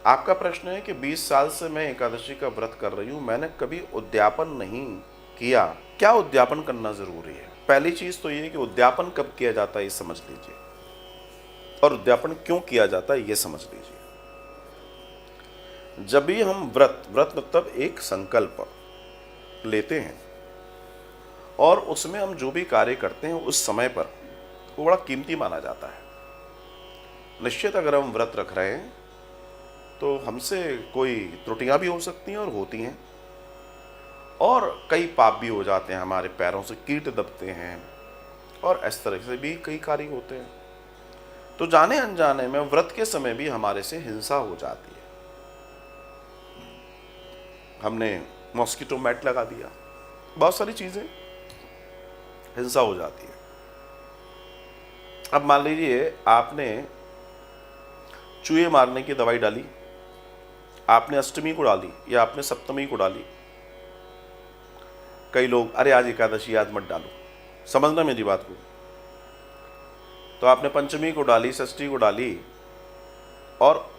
आपका प्रश्न है कि 20 साल से मैं एकादशी का व्रत कर रही हूं, मैंने कभी उद्यापन नहीं किया, क्या उद्यापन करना जरूरी है? पहली चीज तो ये कि उद्यापन कब किया जाता है ये समझ लीजिए, और उद्यापन क्यों किया जाता है ये समझ लीजिए। जब भी हम व्रत व्रत मतलब एक संकल्प लेते हैं और उसमें हम जो भी कार्य करते हैं उस समय पर वो बड़ा कीमती माना जाता है। निश्चित अगर हम व्रत रख रहे हैं तो हमसे कोई त्रुटियां भी हो सकती हैं और होती हैं, और कई पाप भी हो जाते हैं, हमारे पैरों से कीट दबते हैं और इस तरह से भी कई कार्य होते हैं। तो जाने अनजाने में व्रत के समय भी हमारे से हिंसा हो जाती है। हमने मॉस्किटो मैट लगा दिया, बहुत सारी चीजें, हिंसा हो जाती है। अब मान लीजिए आपने चूहे मारने की दवाई डाली, आपने अष्टमी को डाली या आपने सप्तमी को डाली। कई लोग अरे आज एकादशी, आज मत डालो, समझना मेरी बात को। तो आपने पंचमी को डाली, षष्ठी को डाली, और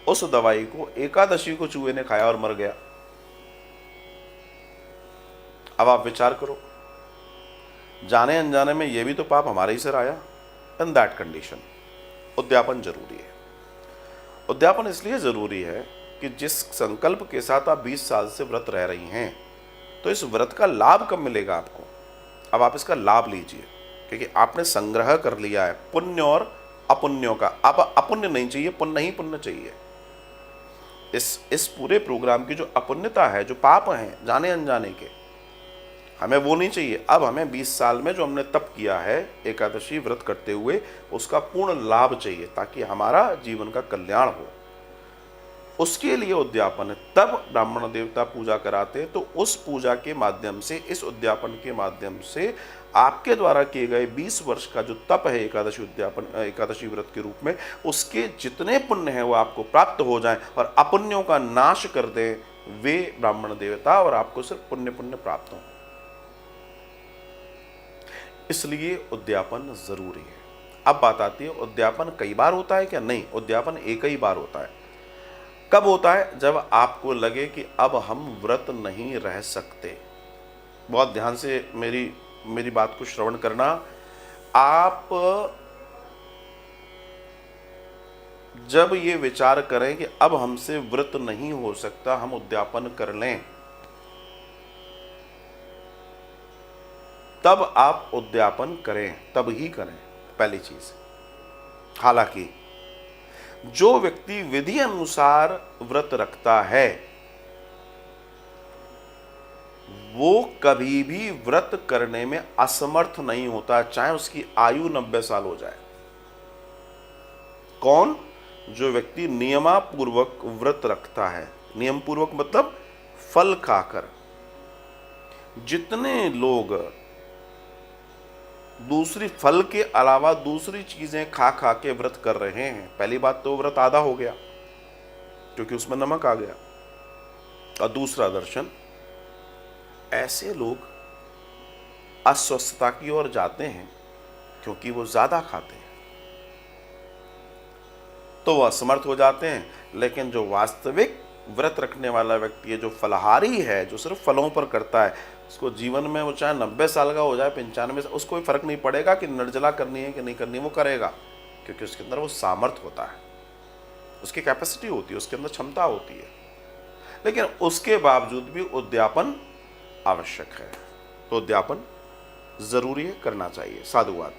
उस दवाई को एकादशी को चूहे ने खाया और मर गया। अब आप विचार करो, जाने अनजाने में यह भी तो पाप हमारे ही सिर आया। इन दैट कंडीशन उद्यापन जरूरी है। उद्यापन इसलिए जरूरी है कि जिस संकल्प के साथ आप 20 साल से व्रत रह रही हैं, तो इस व्रत का लाभ कब मिलेगा आपको? अब आप इसका लाभ लीजिए, क्योंकि आपने संग्रह कर लिया है पुण्य और अपुण्यों का। अब अपुण्य नहीं चाहिए, पुण्य ही पुण्य चाहिए। इस पूरे प्रोग्राम की जो अपुण्यता है, जो पाप हैं जाने अनजाने के, हमें वो नहीं चाहिए। अब हमें 20 साल में जो हमने तप किया है एकादशी व्रत करते हुए, उसका पूर्ण लाभ चाहिए ताकि हमारा जीवन का कल्याण हो। उसके लिए उद्यापन है। तब ब्राह्मण देवता पूजा कराते हैं, तो उस पूजा के माध्यम से, इस उद्यापन के माध्यम से आपके द्वारा किए गए 20 वर्ष का जो तप है एकादशी व्रत के रूप में, उसके जितने पुण्य हैं वो आपको प्राप्त हो जाएं और अपुण्यों का नाश कर दें वे ब्राह्मण देवता, और आपको सिर्फ पुण्य पुण्य प्राप्त हो। इसलिए उद्यापन जरूरी है। अब बात आती है, उद्यापन कई बार होता है क्या? नहीं, उद्यापन एक ही बार होता है। कब होता है? जब आपको लगे कि अब हम व्रत नहीं रह सकते। बहुत ध्यान से मेरी बात को श्रवण करना। आप जब ये विचार करें कि अब हमसे व्रत नहीं हो सकता, हम उद्यापन कर लें, तब आप उद्यापन करें, तब ही करें। पहली चीज। हालांकि जो व्यक्ति विधि अनुसार व्रत रखता है वो कभी भी व्रत करने में असमर्थ नहीं होता, चाहे उसकी आयु 90 साल हो जाए। कौन? जो व्यक्ति नियमापूर्वक व्रत रखता है। नियम पूर्वक मतलब फल खाकर। जितने लोग दूसरी फल के अलावा दूसरी चीजें खा खा के व्रत कर रहे हैं, पहली बात तो व्रत आधा हो गया क्योंकि उसमें नमक आ गया, और दूसरा दर्शन, ऐसे लोग अस्वस्थता की ओर जाते हैं क्योंकि वो ज्यादा खाते हैं, तो वो असमर्थ हो जाते हैं। लेकिन जो वास्तविक व्रत रखने वाला व्यक्ति है, जो फलाहारी है, जो सिर्फ फलों पर करता है, उसको जीवन में वो चाहे 90 साल का हो जाए, 95 साल, उसको कोई फर्क नहीं पड़ेगा कि निर्जला करनी है कि नहीं करनी, वो करेगा, क्योंकि उसके अंदर वो सामर्थ्य होता है, उसकी कैपेसिटी होती है, उसके अंदर क्षमता होती है। लेकिन उसके बावजूद भी उद्यापन आवश्यक है। तो उद्यापन जरूरी है, करना चाहिए। साधुवाद।